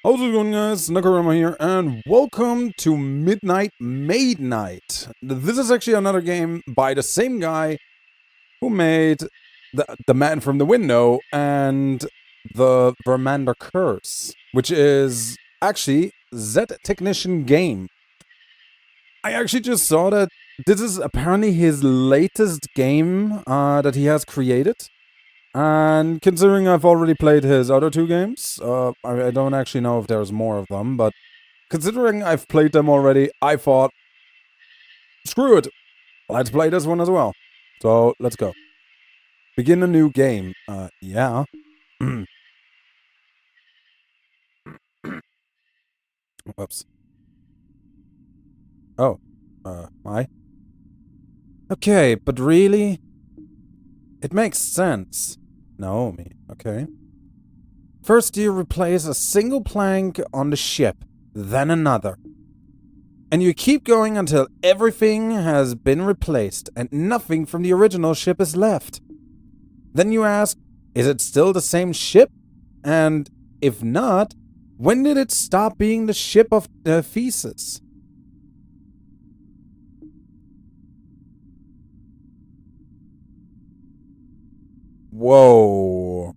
How's it going, guys? Nakarama here, and welcome to Midnight Maid Night. This is actually another game by the same guy who made the Man from the Window and the Vermander Curse, which is actually Z Technician Game. I actually just saw that this is apparently his latest game that he has created. And considering I've already played his other two games, I don't actually know if there's more of them, but considering I've played them already, I thought, screw it, let's play this one as well. So, let's go. Begin a new game. Yeah. Whoops. Oh. Hi. Okay, but really? It makes sense. Naomi, okay. First you replace a single plank on the ship, then another. And you keep going until everything has been replaced and nothing from the original ship is left. Then you ask, is it still the same ship? And if not, when did it stop being the ship of Thesis? Whoa.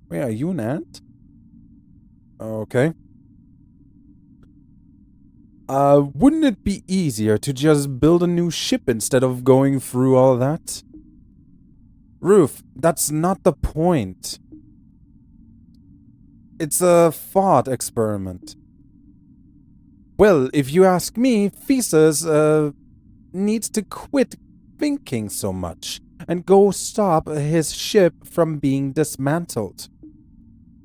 Wait, are you an ant? Okay. Wouldn't it be easier to just build a new ship instead of going through all that? Ruth, that's not the point. It's a thought experiment. Well, if you ask me, Thesis, needs to quit thinking so much and go stop his ship from being dismantled.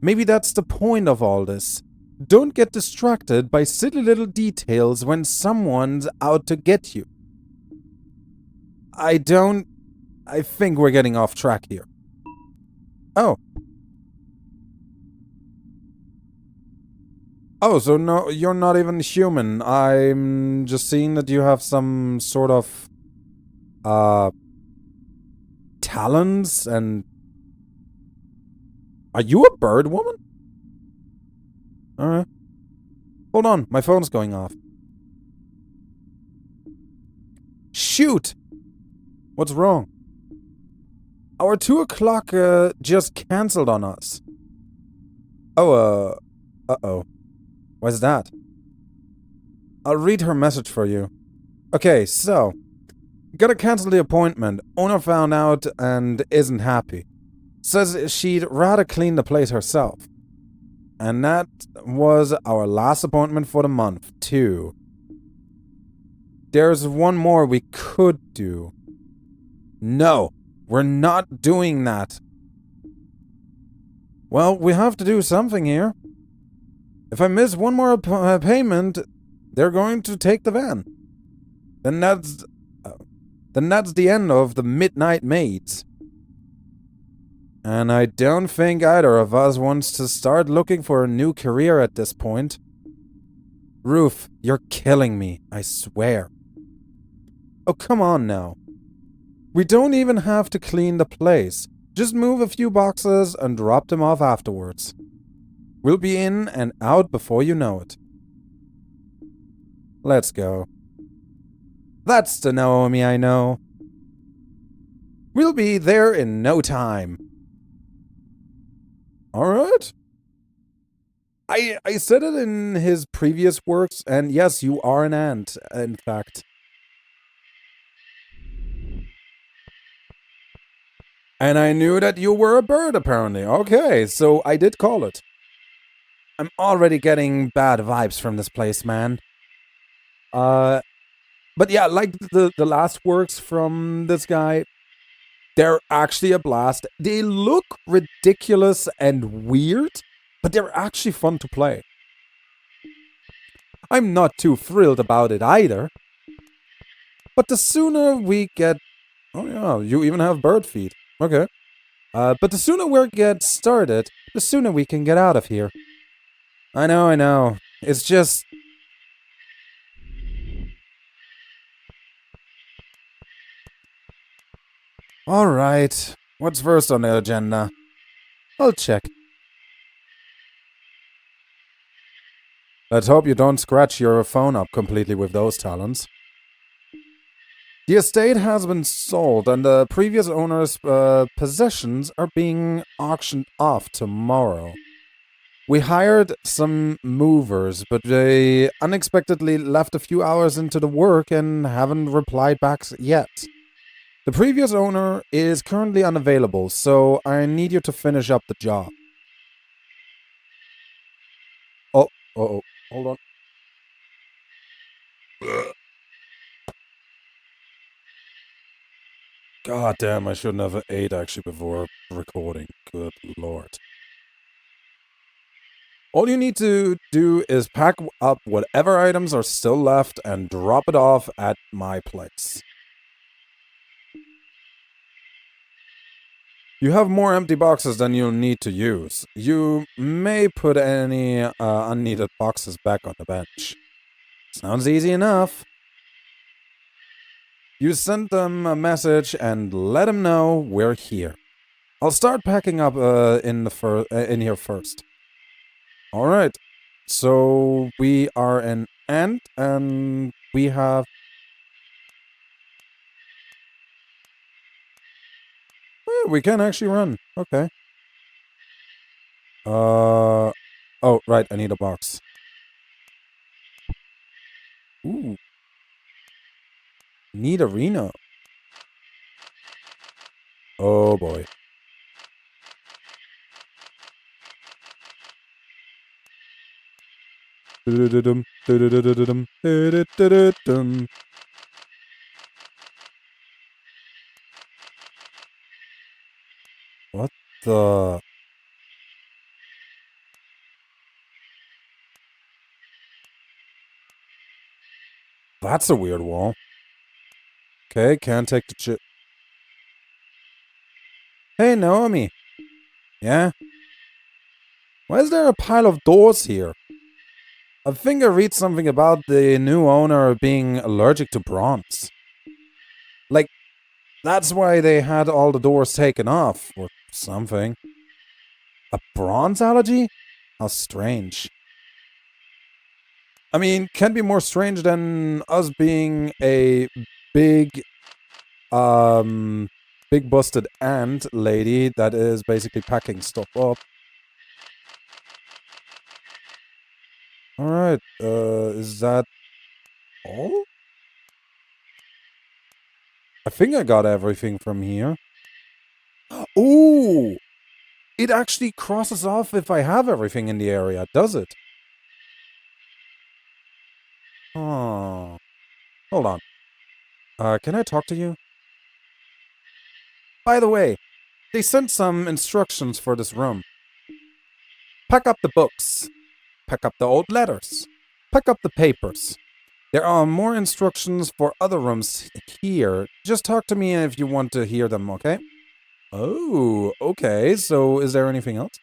Maybe that's the point of all this. Don't get distracted by silly little details when someone's out to get you. I think we're getting off track here. Oh. Oh, so no, you're not even human. I'm just seeing that you have some sort of, talons and... Are you a bird woman? Alright. Hold on, my phone's going off. Shoot! What's wrong? Our 2 o'clock, just cancelled on us. Oh, uh-oh. Why's that? I'll read her message for you. Okay, so... Gotta cancel the appointment. Owner found out and isn't happy. Says she'd rather clean the place herself. And that was our last appointment for the month, too. There's one more we could do. No, we're not doing that. Well, we have to do something here. If I miss one more payment, they're going to take the van. Then that's the end of the Midnight Maids. And I don't think either of us wants to start looking for a new career at this point. Ruth, you're killing me, I swear. Oh, come on now. We don't even have to clean the place. Just move a few boxes and drop them off afterwards. We'll be in and out before you know it. Let's go. That's the Naomi I know. We'll be there in no time. Alright. I said it in his previous works, and yes, you are an ant, in fact. And I knew that you were a bird, apparently. Okay, so I did call it. I'm already getting bad vibes from this place, man. But yeah, like the last works from this guy, they're actually a blast. They look ridiculous and weird, but they're actually fun to play. I'm not too thrilled about it either. But the sooner we get... Oh yeah, you even have bird feed. Okay. But the sooner we get started, the sooner we can get out of here. I know. It's just... Alright. What's first on the agenda? I'll check. Let's hope you don't scratch your phone up completely with those talons. The estate has been sold, and the previous owner's possessions are being auctioned off tomorrow. We hired some movers, but they unexpectedly left a few hours into the work and haven't replied back yet. The previous owner is currently unavailable, so I need you to finish up the job. Oh, hold on. God damn, I shouldn't have ate actually before recording. Good lord. All you need to do is pack up whatever items are still left and drop it off at my place. You have more empty boxes than you'll need to use. You may put any unneeded boxes back on the bench. Sounds easy enough. You send them a message and let them know we're here. I'll start packing up in here first. All right. So we are an ant, and we have. We can actually run. Okay. Oh, right. I need a box. Ooh. Need arena. Oh boy. What the? That's a weird wall. Okay, can't take the chip. Hey, Naomi. Yeah? Why is there a pile of doors here? I think I read something about the new owner being allergic to bronze. Like, that's why they had all the doors taken off, or something. A bronze allergy? How strange. I mean, can't be more strange than us being a big, big busted ant lady that is basically packing stuff up. Alright, is that all? I think I got everything from here. Ooh! It actually crosses off if I have everything in the area, does it? Oh. Hold on. Can I talk to you? By the way, they sent some instructions for this room. Pack up the books. Pack up the old letters. Pack up the papers. There are more instructions for other rooms here. Just talk to me if you want to hear them, okay? Oh, okay. So is there anything else?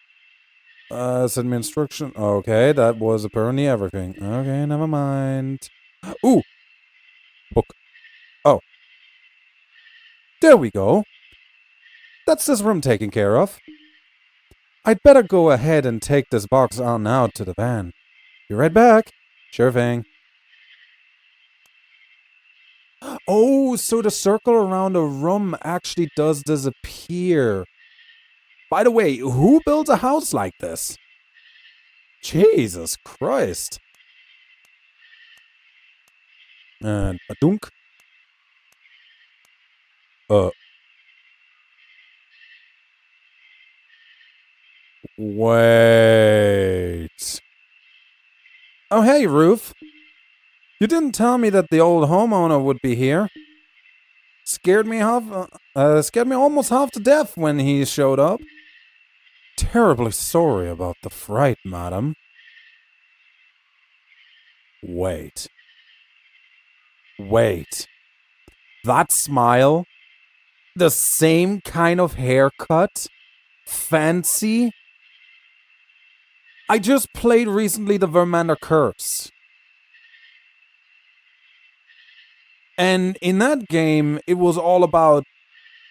Send me instruction. Okay, that was apparently everything. Okay, never mind. Ooh! Book. Oh. There we go. That's this room taken care of. I'd better go ahead and take this box on out to the van. Be right back. Sure thing. Oh, so the circle around the room actually does disappear. By the way, who built a house like this? Jesus Christ. And a dunk. Wait. Oh, hey, Ruth. You didn't tell me that the old homeowner would be here. Scared me almost half to death when he showed up. Terribly sorry about the fright, madam. Wait. That smile? The same kind of haircut? Fancy? I just played recently the Vermander Curse. And in that game, it was all about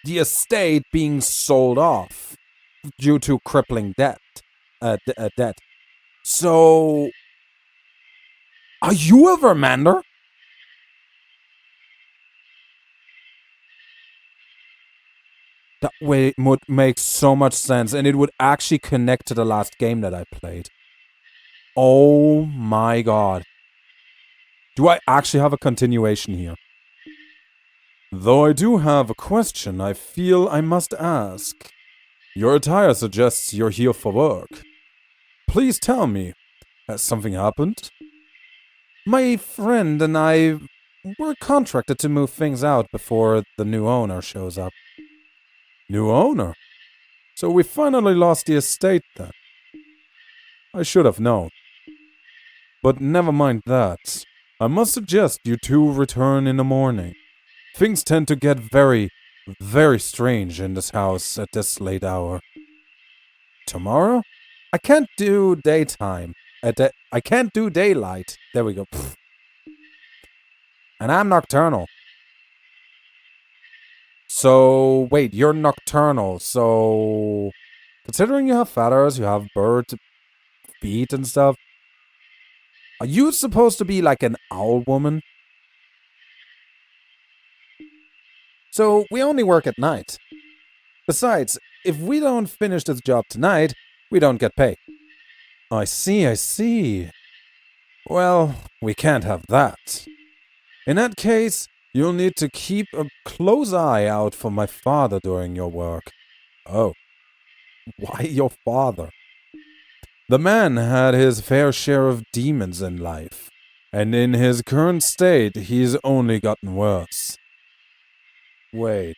the estate being sold off due to crippling debt. Debt. So Are you a Vermander? That way would make so much sense, and it would actually connect to the last game that I played. Oh my god. Do I actually have a continuation here? Though I do have a question I feel I must ask. Your attire suggests you're here for work. Please tell me, has something happened? My friend and I were contracted to move things out before the new owner shows up. New owner? So we finally lost the estate then. I should have known. But never mind that. I must suggest you two return in the morning. Things tend to get very, very strange in this house at this late hour. Tomorrow? I can't do daytime. I can't do daylight. There we go. Pfft. And I'm nocturnal. So, wait, you're nocturnal. So, considering you have feathers, you have bird feet and stuff, are you supposed to be like an owl woman? So, we only work at night. Besides, if we don't finish this job tonight, we don't get paid. I see. Well, we can't have that. In that case, you'll need to keep a close eye out for my father during your work. Oh, why your father? The man had his fair share of demons in life, and in his current state, he's only gotten worse. Wait,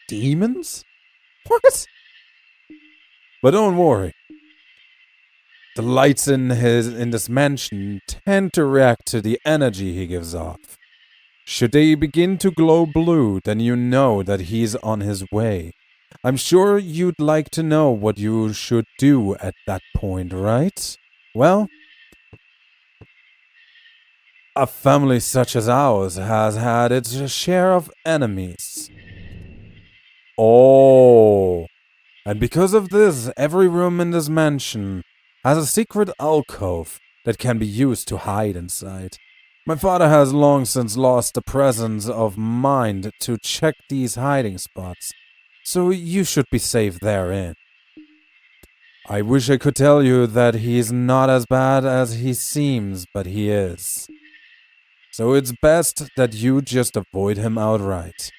demons? What? But don't worry. The lights in this mansion tend to react to the energy he gives off. Should they begin to glow blue, then you know that he's on his way. I'm sure you'd like to know what you should do at that point, right? Well, a family such as ours has had its share of enemies. Oh, and because of this, every room in this mansion has a secret alcove that can be used to hide inside. My father has long since lost the presence of mind to check these hiding spots, so you should be safe therein. I wish I could tell you that he's not as bad as he seems, but he is. So it's best that you just avoid him outright.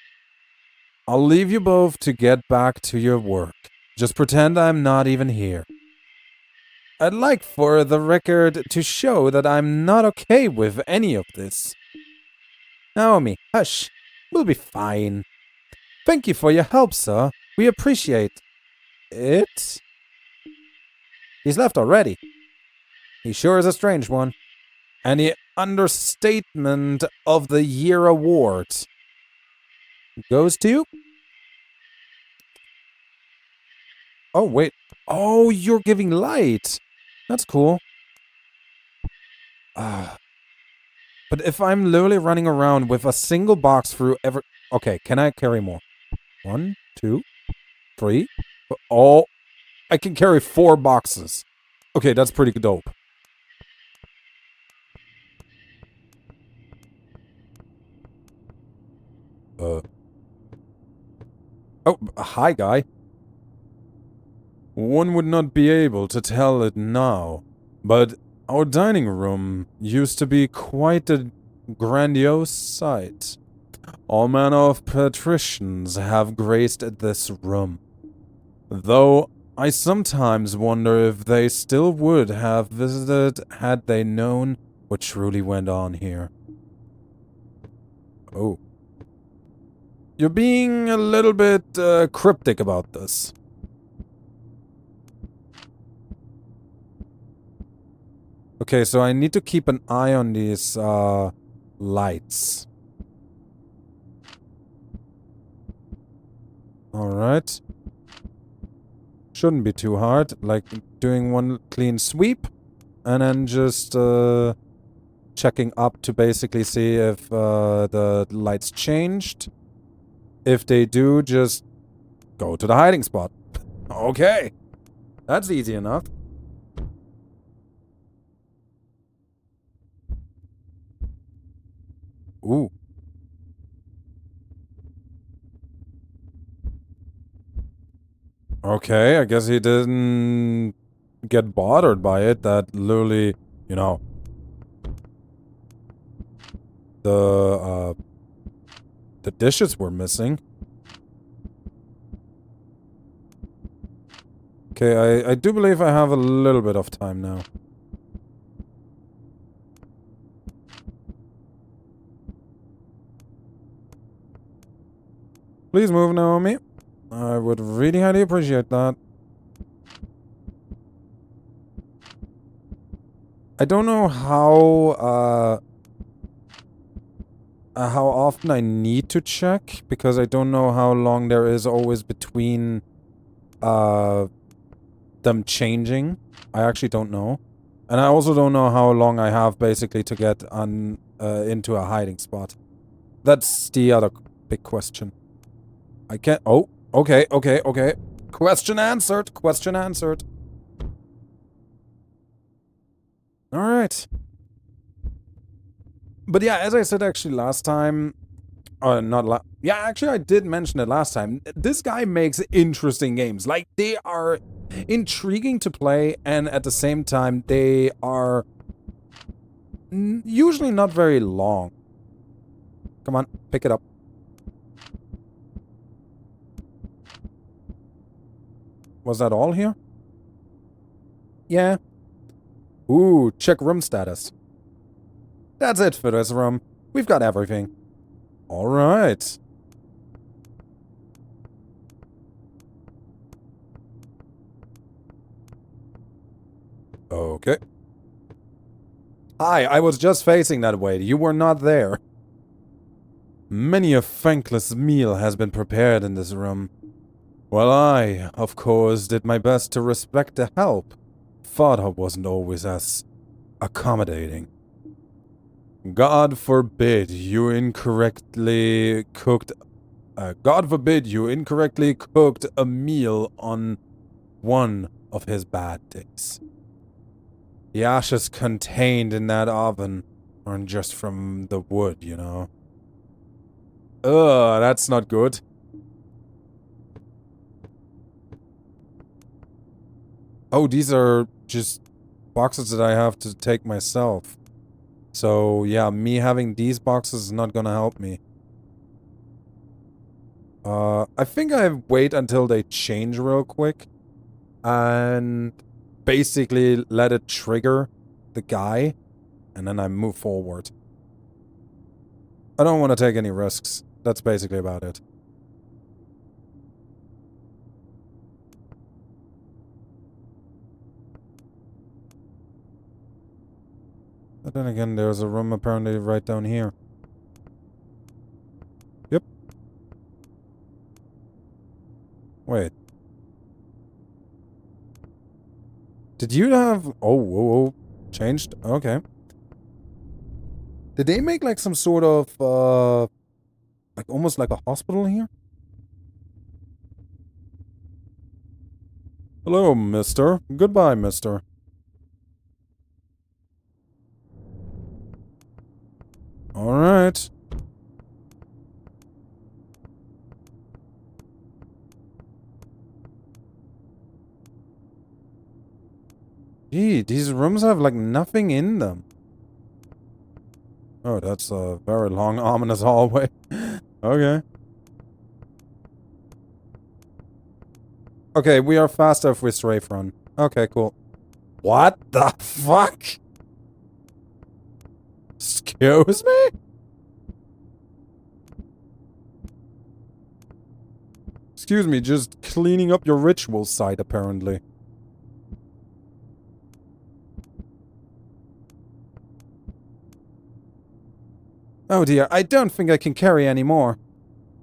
I'll leave you both to get back to your work. Just pretend I'm not even here. I'd like for the record to show that I'm not okay with any of this. Naomi, hush. We'll be fine. Thank you for your help, sir. We appreciate it. He's left already. He sure is a strange one. And the understatement of the year award goes to... Oh, wait. Oh, you're giving light. That's cool. But if I'm literally running around with a single box through every... Okay, can I carry more? 1, 2, 3. Oh, I can carry 4 boxes. Okay, that's pretty dope. Oh, hi, guy. One would not be able to tell it now, but our dining room used to be quite a grandiose sight. All manner of patricians have graced this room, though I sometimes wonder if they still would have visited had they known what truly went on here. Oh. You're being a little bit cryptic about this. Okay, so I need to keep an eye on these lights. Alright. Shouldn't be too hard. Like doing one clean sweep and then just checking up to basically see if the lights changed. If they do, just go to the hiding spot. Okay. That's easy enough. Ooh. Okay, I guess he didn't get bothered by it. That literally, you know, the dishes were missing. Okay, I do believe I have a little bit of time now. Please move, Naomi. I would really highly appreciate that. I don't know how often I need to check, because I don't know how long there is always between, them changing. I actually don't know. And I also don't know how long I have, basically, to get into a hiding spot. That's the other big question. I can't- oh, okay. Question answered, Alright. But yeah, as I said actually last time, yeah, actually I did mention it last time. This guy makes interesting games. Like, they are intriguing to play, and at the same time, they are usually not very long. Come on, pick it up. Was that all here? Yeah. Ooh, check room status. That's it for this room. We've got everything. Alright. Okay. Hi, I was just facing that way. You were not there. Many a thankless meal has been prepared in this room. Well, I, of course, did my best to respect the help. Father wasn't always as accommodating. God forbid you incorrectly cooked a meal on one of his bad days. The ashes contained in that oven aren't just from the wood, you know. Ugh, that's not good. Oh, these are just boxes that I have to take myself. So, yeah, me having these boxes is not gonna help me. I think I wait until they change real quick. And basically let it trigger the guy. And then I move forward. I don't want to take any risks. That's basically about it. But then again, there's a room apparently right down here. Yep. Wait. Did you have... Oh, whoa, whoa. Changed? Okay. Did they make like some sort of, like almost like a hospital here? Hello, mister. Goodbye, mister. Alright. Gee, these rooms have like nothing in them. Oh, that's a very long, ominous hallway. Okay. Okay, we are faster if we strafe run. Okay, cool. What the fuck? Excuse me? Excuse me, just cleaning up your ritual site, apparently. Oh dear, I don't think I can carry any more.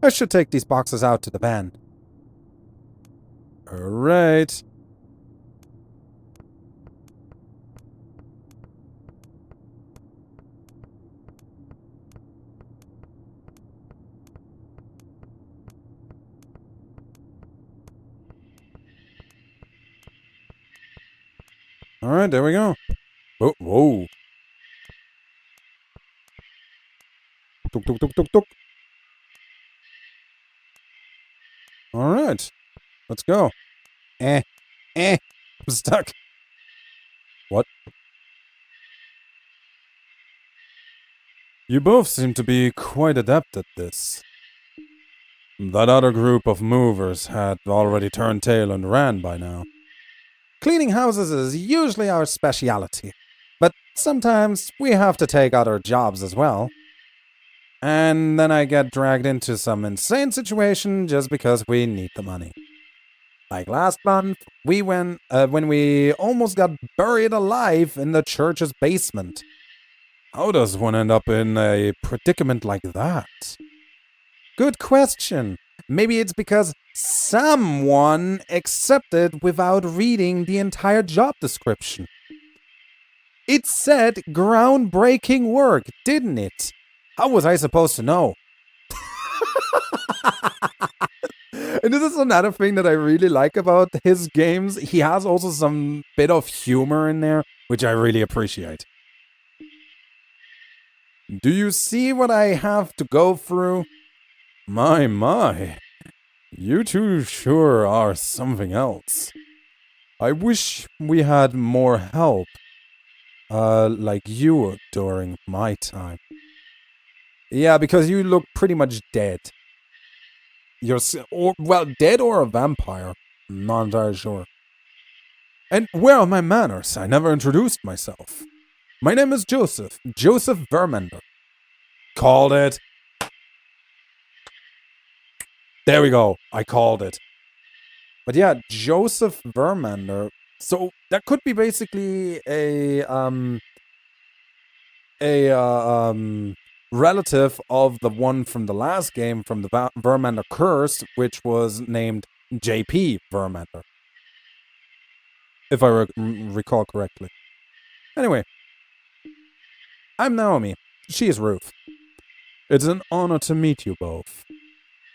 I should take these boxes out to the van. Alright. Alright, there we go. Whoa, whoa. tuk, tuk, tuk, tuk, tuk. Alright. Let's go. I'm stuck. What? You both seem to be quite adept at this. That other group of movers had already turned tail and ran by now. Cleaning houses is usually our speciality, but sometimes we have to take other jobs as well. And then I get dragged into some insane situation just because we need the money. Like last month, when we almost got buried alive in the church's basement. How does one end up in a predicament like that? Good question. Maybe it's because someone accepted without reading the entire job description. It said groundbreaking work, didn't it? How was I supposed to know? And this is another thing that I really like about his games. He has also some bit of humor in there, which I really appreciate. Do you see what I have to go through? My. You two sure are something else. I wish we had more help, like you during my time. Yeah, because you look pretty much dead. Dead or a vampire. Not entirely sure. And where are my manners? I never introduced myself. My name is Joseph Vermander. Called it. There we go. I called it. But yeah, Joseph Vermander. So that could be basically a relative of the one from the last game, from the Vermander Curse, which was named JP Vermander, if I recall correctly. Anyway, I'm Naomi. She is Ruth. It's an honor to meet you both.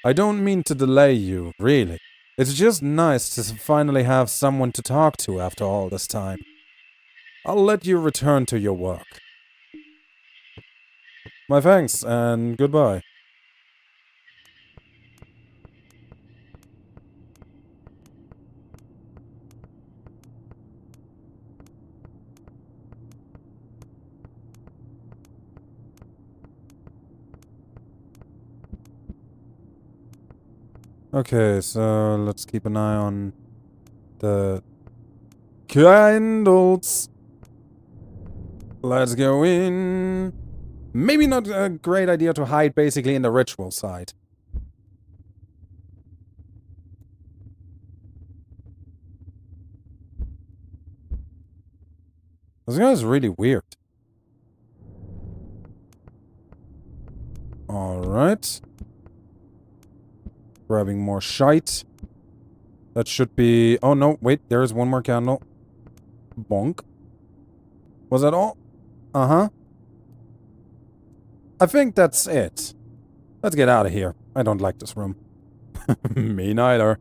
I don't mean to delay you, really. It's just nice to finally have someone to talk to after all this time. I'll let you return to your work. My thanks, and goodbye. Okay, so let's keep an eye on the candles. Let's go in. Maybe not a great idea to hide basically in the ritual side. This guy is really weird. Alright. Grabbing more shite. That should be... Oh no, wait, there's one more candle. Bonk. Was that all? Uh-huh. I think that's it. Let's get out of here. I don't like this room. Me neither.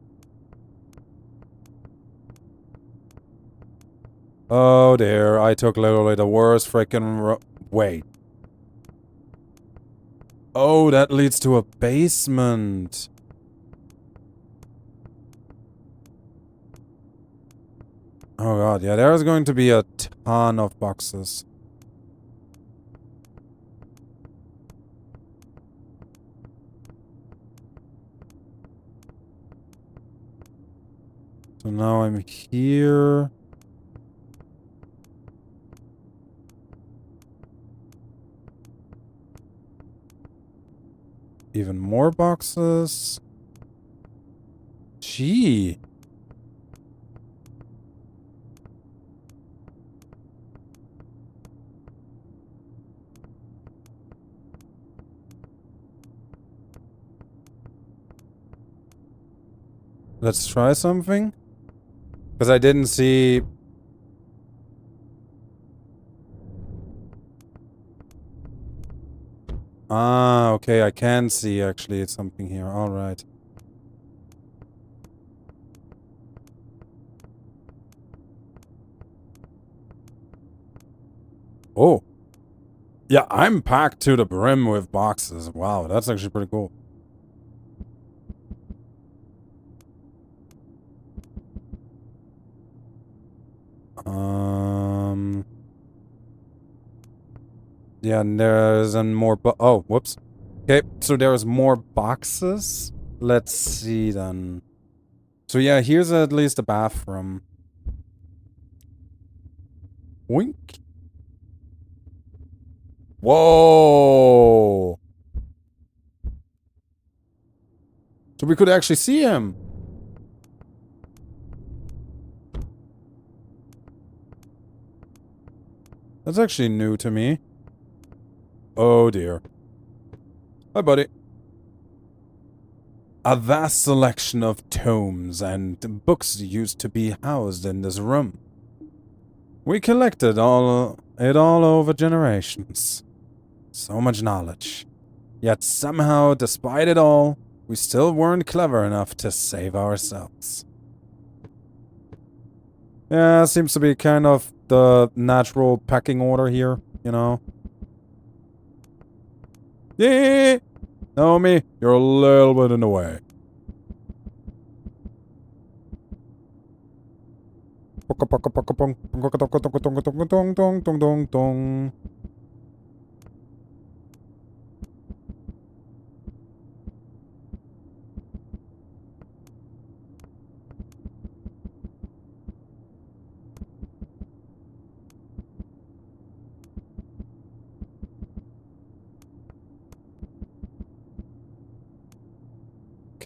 Oh dear, I took literally the worst freaking wait. Oh, that leads to a basement. Oh god, yeah, there's going to be a ton of boxes. So now I'm here. Even more boxes. Gee. Let's try something. Because I didn't see... Ah, okay, I can see actually something here. Alright. Oh. Yeah, I'm packed to the brim with boxes. Wow, that's actually pretty cool. Yeah, and there's more oh, whoops. Okay, so there's more boxes. Let's see then. So yeah, here's at least a bathroom. Wink. Whoa! So we could actually see him. That's actually new to me. Oh dear. Hi, buddy. A vast selection of tomes and books used to be housed in this room. We collected it all over generations. So much knowledge. Yet somehow, despite it all, we still weren't clever enough to save ourselves. Yeah, seems to be kind of the natural pecking order here, you know? Yeah! Naomi, you're a little bit in the way.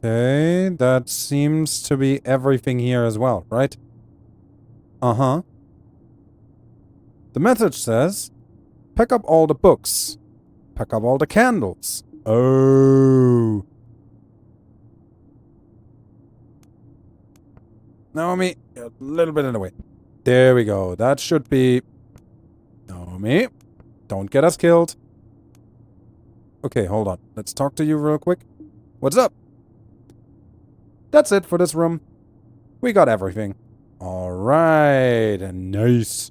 Okay, that seems to be everything here as well, right? Uh-huh. The message says, pick up all the books. Pick up all the candles. Oh. Naomi, a little bit in the way. There we go. That should be... Naomi, don't get us killed. Okay, hold on. Let's talk to you real quick. What's up? That's it for this room. We got everything. Alright, nice.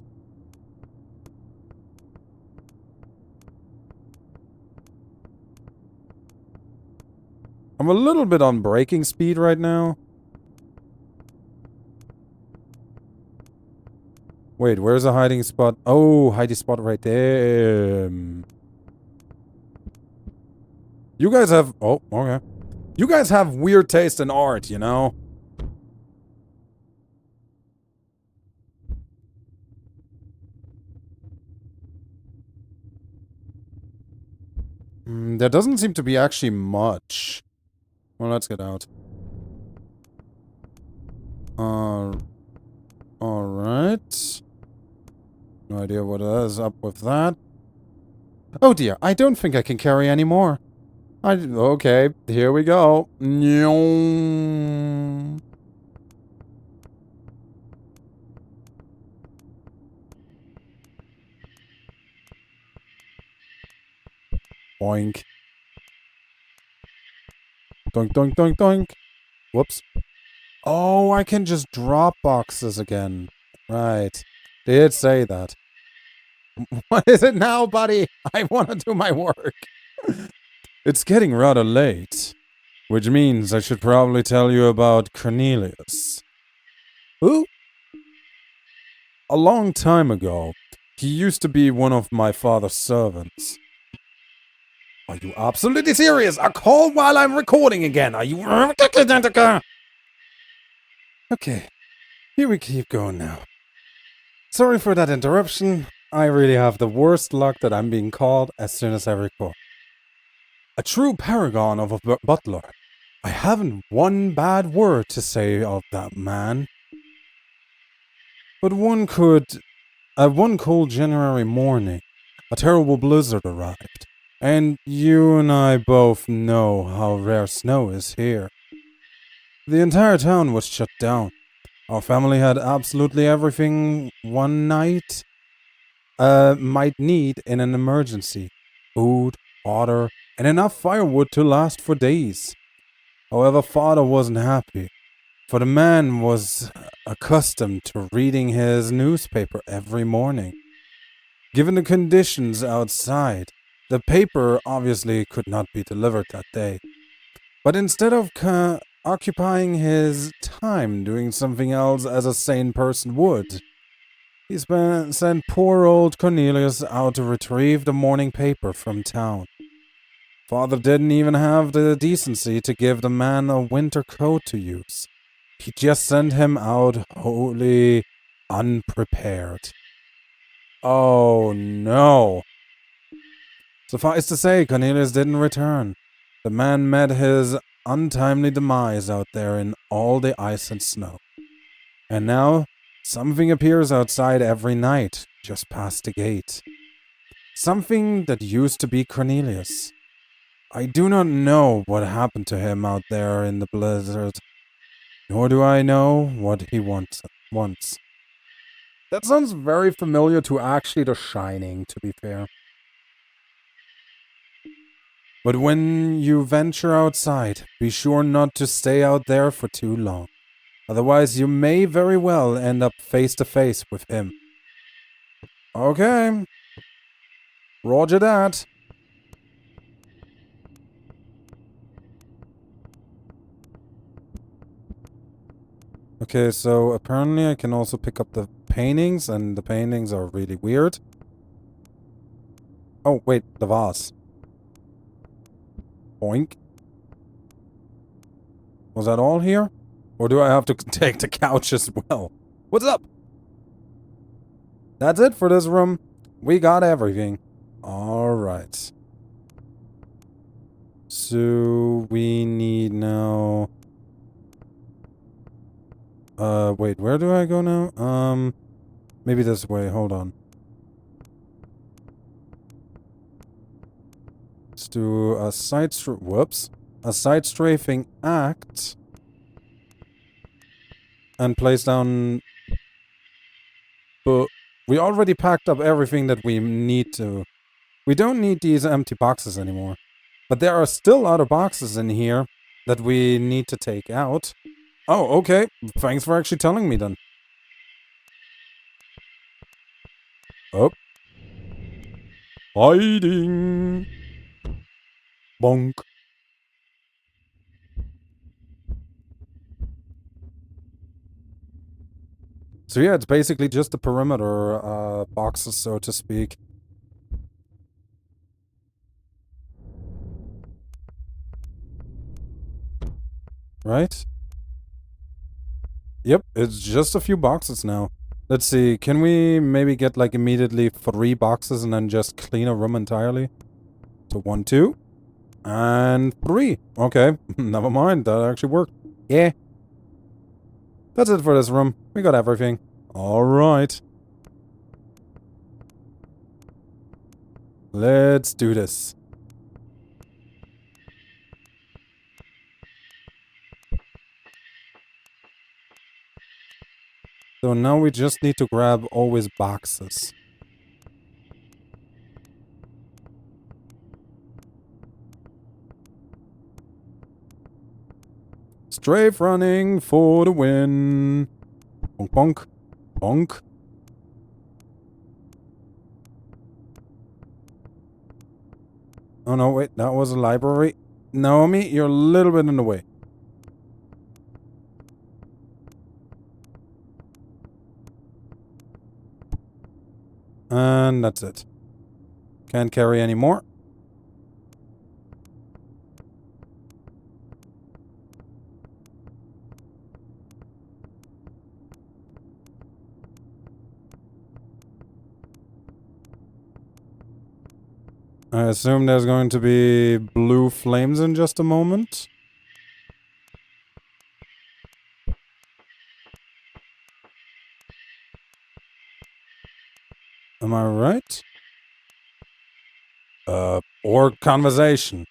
I'm a little bit on braking speed right now. Wait, where's a hiding spot? Oh, hiding spot right there. You guys have... Oh, okay. You guys have weird taste in art, you know? There doesn't seem to be actually much. Well, let's get out. Alright. No idea what is up with that. Oh dear, I don't think I can carry any more. Okay, here we go. Boink. Doink, doink, doink, doink. Whoops. Oh, I can just drop boxes again. Right. They did say that. What is it now, buddy? I want to do my work. It's getting rather late. Which means I should probably tell you about Cornelius. Who? A long time ago, he used to be one of my father's servants. Are you absolutely serious? A call while I'm recording again. Are you... Okay, here we keep going now. Sorry for that interruption. I really have the worst luck that I'm being called as soon as I record. A true paragon of a butler. I haven't one bad word to say of that man. But one cold January morning, a terrible blizzard arrived. And you and I both know how rare snow is here. The entire town was shut down. Our family had absolutely everything one night might need in an emergency. Food, water, and enough firewood to last for days. However, father wasn't happy, for the man was accustomed to reading his newspaper every morning. Given the conditions outside, the paper obviously could not be delivered that day. But instead of occupying his time doing something else as a sane person would, he sent poor old Cornelius out to retrieve the morning paper from town. Father didn't even have the decency to give the man a winter coat to use. He just sent him out wholly unprepared. Oh no. Suffice to say, Cornelius didn't return. The man met his untimely demise out there in all the ice and snow. And now, something appears outside every night, just past the gate. Something that used to be Cornelius. I do not know what happened to him out there in the blizzard, nor do I know what he wants. That sounds very familiar to actually The Shining, to be fair. But when you venture outside, be sure not to stay out there for too long. Otherwise, you may very well end up face to face with him. Okay. Roger that. Okay, so apparently I can also pick up the paintings, and the paintings are really weird. Oh, wait, the vase. Boink. Was that all here? Or do I have to take the couch as well? What's up? That's it for this room. We got everything. Alright. So we need now... wait, where do I go now? Maybe this way, hold on. Let's do a a side strafing act. And place down... But we already packed up everything that we need to. We don't need these empty boxes anymore. But there are still other boxes in here that we need to take out. Oh, okay. Thanks for actually telling me then. Oh. Hiding. Bonk. So yeah, it's basically just the perimeter boxes, so to speak. Right? Yep, it's just a few boxes now. Let's see, can we maybe get like immediately 3 boxes and then just clean a room entirely? So 1, 2, and 3. Okay, never mind, that actually worked. Yeah. That's it for this room. We got everything. Alright. Let's do this. So now we just need to grab always boxes. Strafe running for the win. Bonk, bonk, bonk. Oh no, wait, that was a library. Naomi, you're a little bit in the way. And that's it. Can't carry any more. I assume there's going to be blue flames in just a moment. Am I right? Or conversation.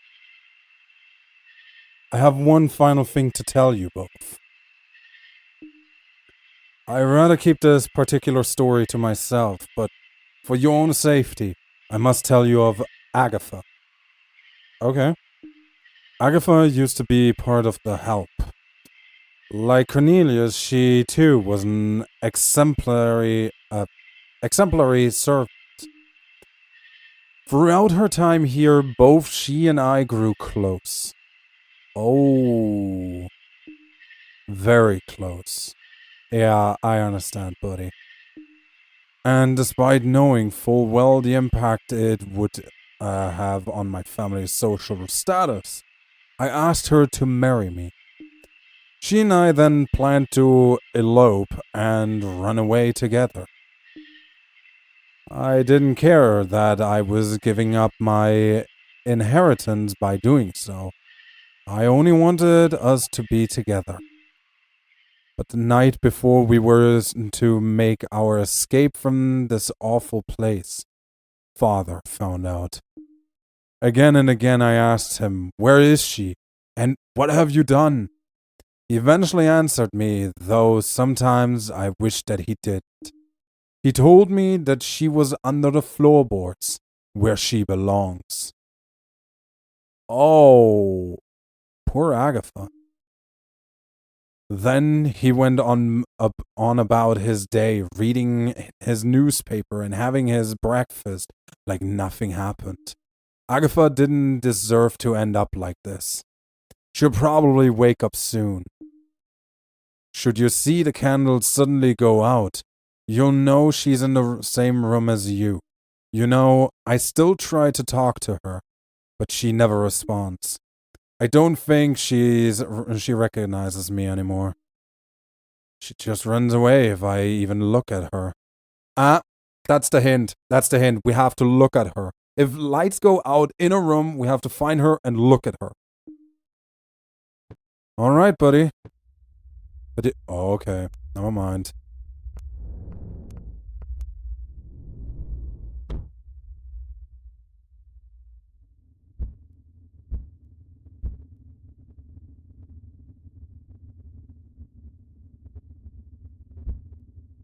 I have one final thing to tell you both. I'd rather keep this particular story to myself, but for your own safety, I must tell you of Agatha. Okay. Agatha used to be part of the Help. Like Cornelius, she too was an exemplary servant. Throughout her time here, both she and I grew close. Oh, very close. Yeah, I understand, buddy. And despite knowing full well the impact it would have on my family's social status, I asked her to marry me. She and I then planned to elope and run away together. I didn't care that I was giving up my inheritance by doing so. I only wanted us to be together. But the night before we were to make our escape from this awful place, Father found out. Again and again I asked him, "Where is she? And what have you done?" He eventually answered me, though sometimes I wished that he didn't. He told me that she was under the floorboards, where she belongs. Oh, poor Agatha. Then he went on about his day, reading his newspaper and having his breakfast like nothing happened. Agatha didn't deserve to end up like this. She'll probably wake up soon. Should you see the candles suddenly go out, you'll know she's in the same room as you. You know, I still try to talk to her, but she never responds. I don't think she recognizes me anymore. She just runs away if I even look at her. Ah, that's the hint. That's the hint. We have to look at her. If lights go out in a room, we have to find her and look at her. All right, buddy. Oh, okay. Never mind.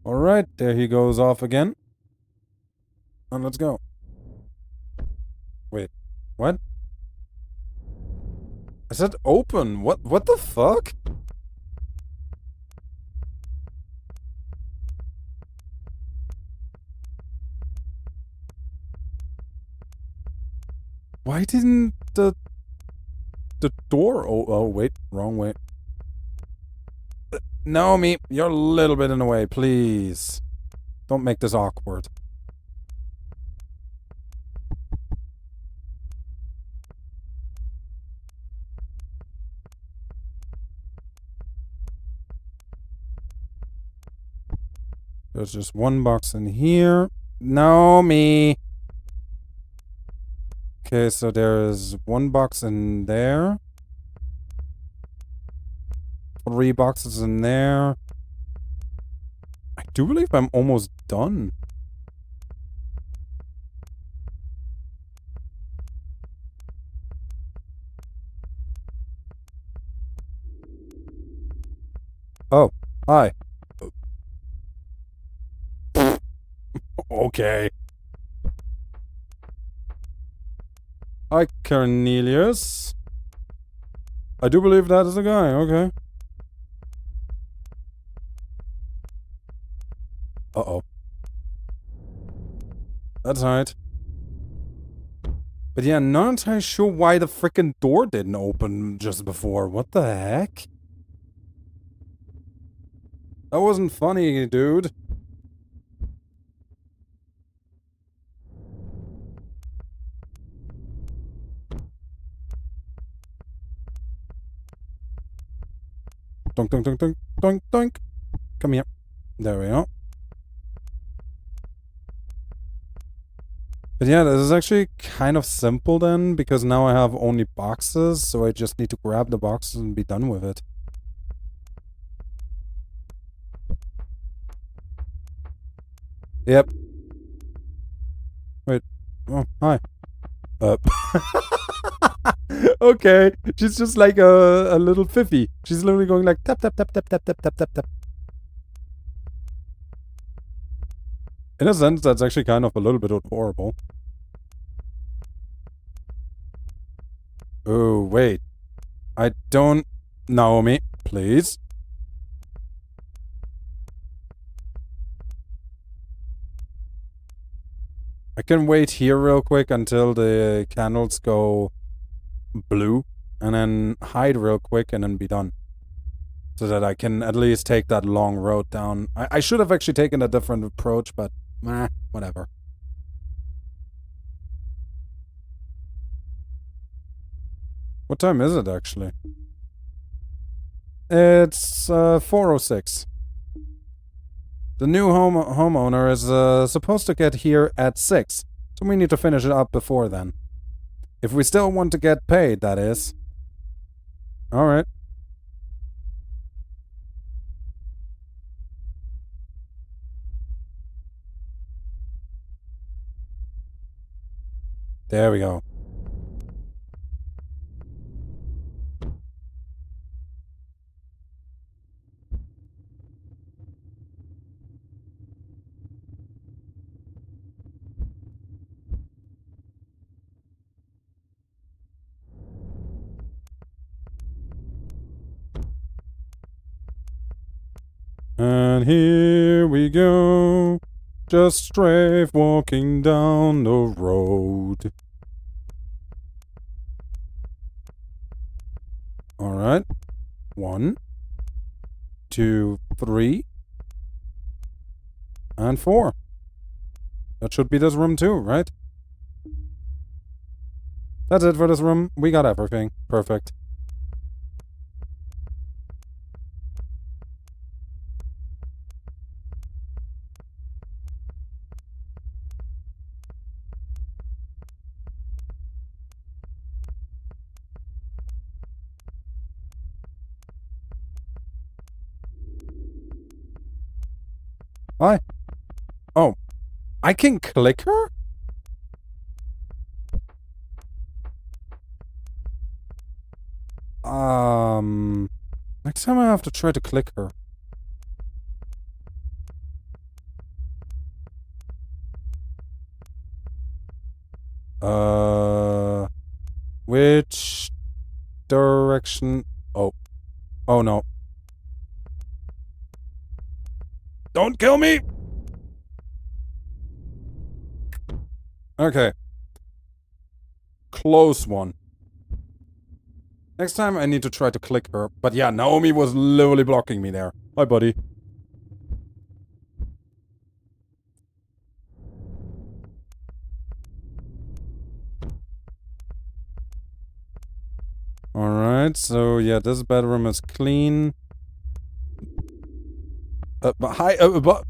All right, there he goes off again. And let's go. Wait, what? I said open. What the fuck? Why didn't the door oh wait, wrong way. Naomi, you're a little bit in the way, please. Don't make this awkward. There's just one box in here. Naomi! Okay, so there's one box in there. 3 boxes in there. I do believe I'm almost done. Oh, hi. Okay. Hi, Cornelius. I do believe that is the guy, okay. Uh-oh. That's right. But yeah, not entirely sure why the frickin' door didn't open just before. What the heck? That wasn't funny, dude. Doink, doink, doink, doink, doink, doink. Come here. There we go. But yeah, this is actually kind of simple then, because now I have only boxes, so I just need to grab the boxes and be done with it. Yep. Wait. Oh, hi. Okay. She's just like a little fiffy. She's literally going like tap, tap, tap, tap, tap, tap, tap, tap, tap. In a sense, that's actually kind of a little bit adorable. Oh, wait. I don't... Naomi, please. I can wait here real quick until the candles go blue and then hide real quick and then be done. So that I can at least take that long road down. I should have actually taken a different approach, but whatever. What time is it actually? It's 4:06. The new homeowner is supposed to get here at 6, so we need to finish it up before then. If we still want to get paid, that is. Alright. There we go. And here we go, just strafe walking down the road. Alright. 1, 2, 3, and 4. That should be this room too, right? That's it for this room. We got everything. Perfect. Hi. Oh. I can click her? Next time I have to try to click her. Which direction? Oh. Oh no. Don't kill me! Okay. Close one. Next time I need to try to click her. But yeah, Naomi was literally blocking me there. Hi, buddy. Alright, so yeah, this bedroom is clean. But hi, but...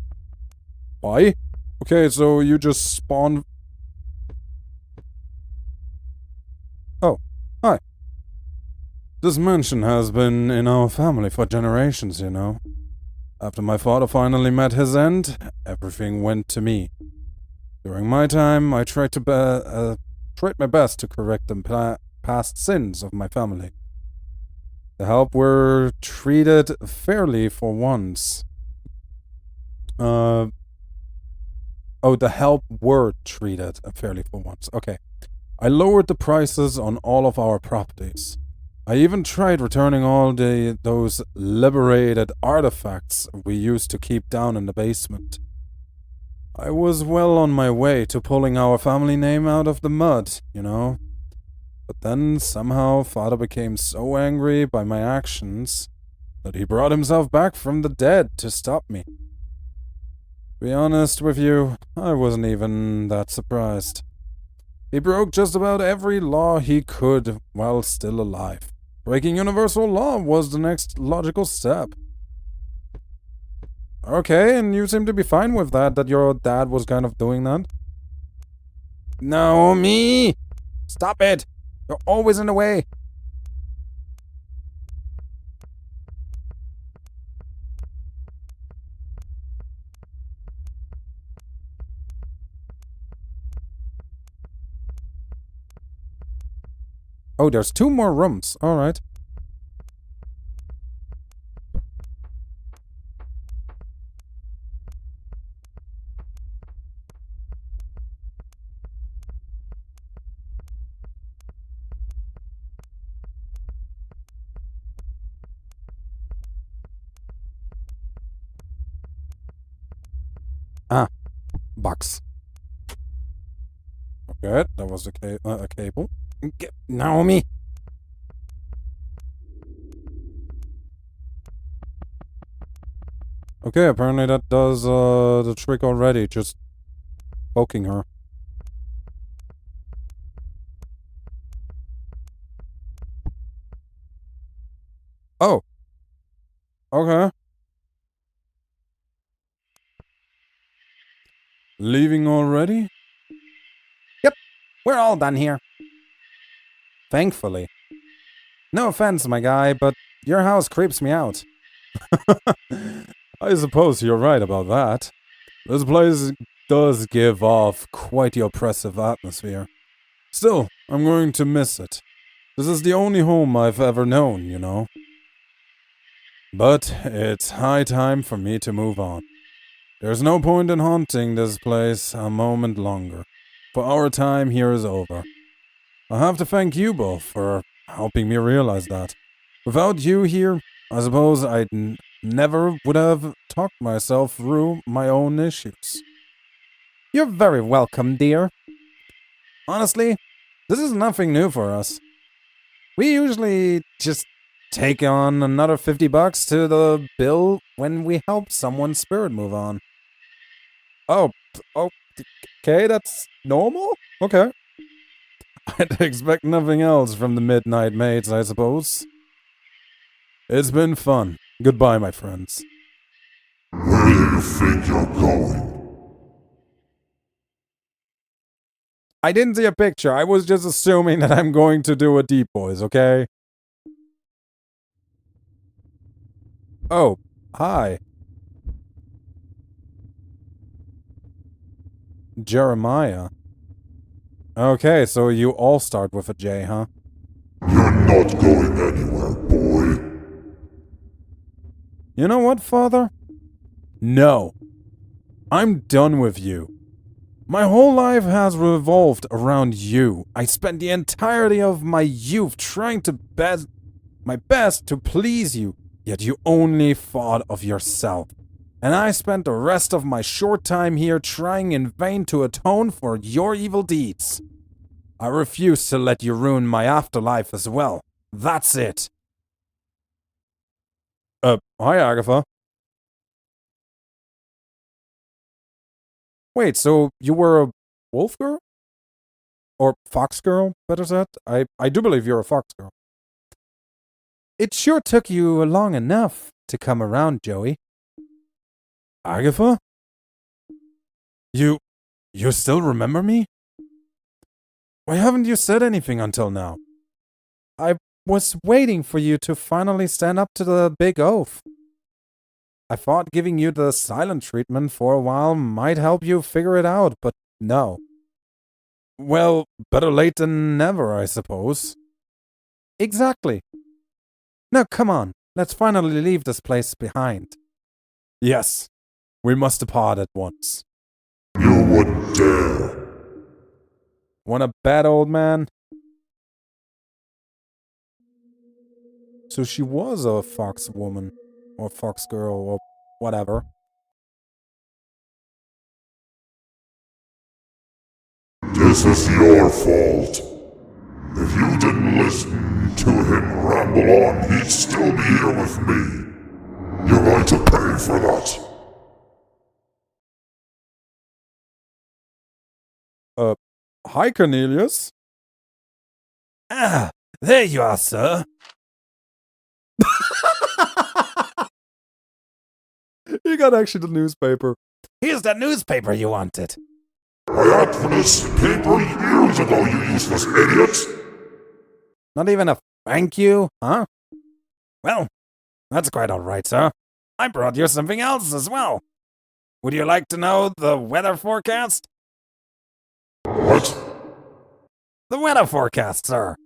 Why? Okay, so you just spawn... Oh, hi. This mansion has been in our family for generations, you know. After my father finally met his end, everything went to me. During my time, I tried my best to correct the past sins of my family. The help were treated fairly for once. The help were treated fairly for once. Okay. I lowered the prices on all of our properties. I even tried returning all those liberated artifacts we used to keep down in the basement. I was well on my way to pulling our family name out of the mud, you know. But then somehow Father became so angry by my actions that he brought himself back from the dead to stop me. To be honest with you, I wasn't even that surprised. He broke just about every law he could while still alive. Breaking universal law was the next logical step. Okay, and you seem to be fine with that your dad was kind of doing that? Naomi! Stop it! You're always in the way. Oh, there's 2 more rooms. Alright. Ah, box. Good, that was a cable. Get Naomi! Okay, apparently that does the trick already, just poking her. Oh. Okay. Leaving already? Yep, we're all done here. Thankfully. No offense, my guy, but your house creeps me out. I suppose you're right about that. This place does give off quite the oppressive atmosphere. Still, I'm going to miss it. This is the only home I've ever known, you know. But it's high time for me to move on. There's no point in haunting this place a moment longer, for our time here is over. I have to thank you both for helping me realize that. Without you here, I suppose I never would have talked myself through my own issues. You're very welcome, dear. Honestly, this is nothing new for us. We usually just take on another $50 to the bill when we help someone's spirit move on. Oh, okay, that's normal? Okay. I'd expect nothing else from the Midnight Maids, I suppose. It's been fun. Goodbye, my friends. Where do you think you're going? I didn't see a picture. I was just assuming that I'm going to do a deep voice, okay? Oh, hi. Jeremiah. Okay, so you all start with a J, huh? You're not going anywhere, boy. You know what, Father? No. I'm done with you. My whole life has revolved around you. I spent the entirety of my youth trying my best to please you, yet you only thought of yourself. And I spent the rest of my short time here trying in vain to atone for your evil deeds. I refuse to let you ruin my afterlife as well. That's it. Hi, Agatha. Wait, so you were a wolf girl? Or fox girl, better said? I do believe you're a fox girl. It sure took you long enough to come around, Joey. Agatha? You still remember me? Why haven't you said anything until now? I was waiting for you to finally stand up to the big oath. I thought giving you the silent treatment for a while might help you figure it out, but no. Well, better late than never, I suppose. Exactly. Now come on, let's finally leave this place behind. Yes, we must depart at once. You wouldn't dare. Want a bet, old man? So she was a fox woman, or fox girl, or whatever. This is your fault. If you didn't listen to him ramble on, he'd still be here with me. You're going to pay for that. Hi, Cornelius. Ah, there you are, sir. You got actually the newspaper. Here's the newspaper you wanted. I asked for this paper years ago, you useless idiot. Not even a thank you, huh? Well, that's quite all right, sir. I brought you something else as well. Would you like to know the weather forecast? What? The weather forecast, sir.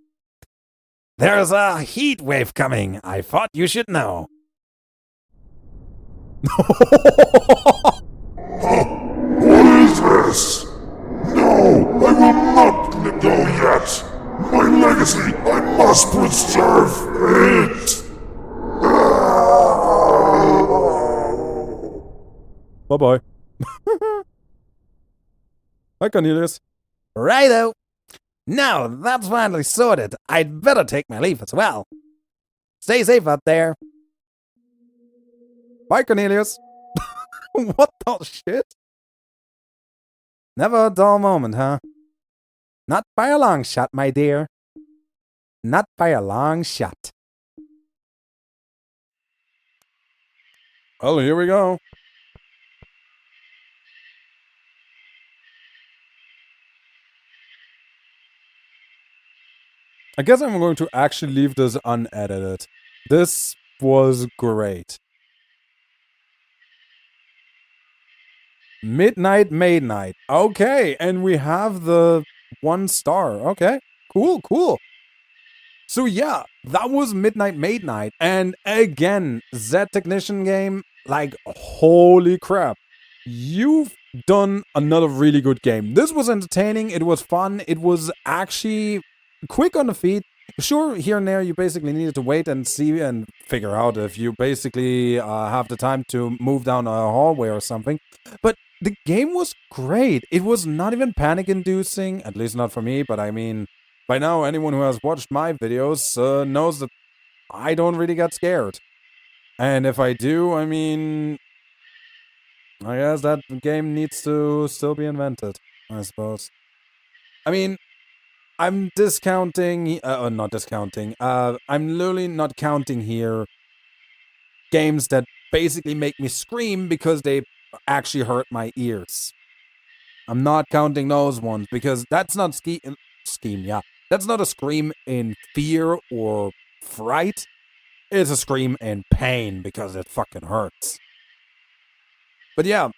There's a heat wave coming. I thought you should know. What is this? No, I will not go yet. My legacy, I must preserve it. Bye-bye. Hi, Cornelius. Righto. Now that's finally sorted, I'd better take my leave as well. Stay safe out there. Bye, Cornelius. What the shit? Never a dull moment, huh? Not by a long shot, my dear. Not by a long shot. Well, here we go. I guess I'm going to actually leave this unedited. This was great. Midnight Maid Night. Okay, and we have the 1 star. Okay, cool, cool. So yeah, that was Midnight Maid Night. And again, Z Technician game, like, holy crap. You've done another really good game. This was entertaining, it was fun, it was actually quick on the feet. Sure, here and there you basically needed to wait and see and figure out if you basically have the time to move down a hallway or something. But the game was great. It was not even panic-inducing, at least not for me, but I mean, by now anyone who has watched my videos knows that I don't really get scared. And if I do, I mean, I guess that game needs to still be invented, I suppose. I mean, I'm discounting, not discounting, I'm literally not counting here games that basically make me scream because they actually hurt my ears. I'm not counting those ones because that's not yeah. That's not a scream in fear or fright. It's a scream in pain because it fucking hurts. But yeah,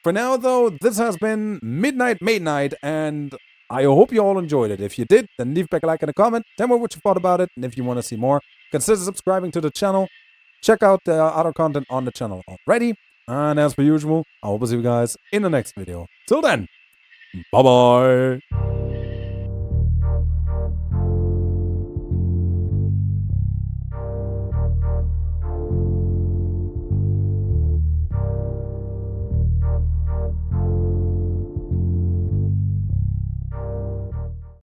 for now though, this has been Midnight Maid Night, and I hope you all enjoyed it. If you did, then leave back a like and a comment. Tell me what you thought about it, and if you want to see more, consider subscribing to the channel. Check out the other content on the channel already. And as per usual, I hope to see you guys in the next video. Till then, bye-bye.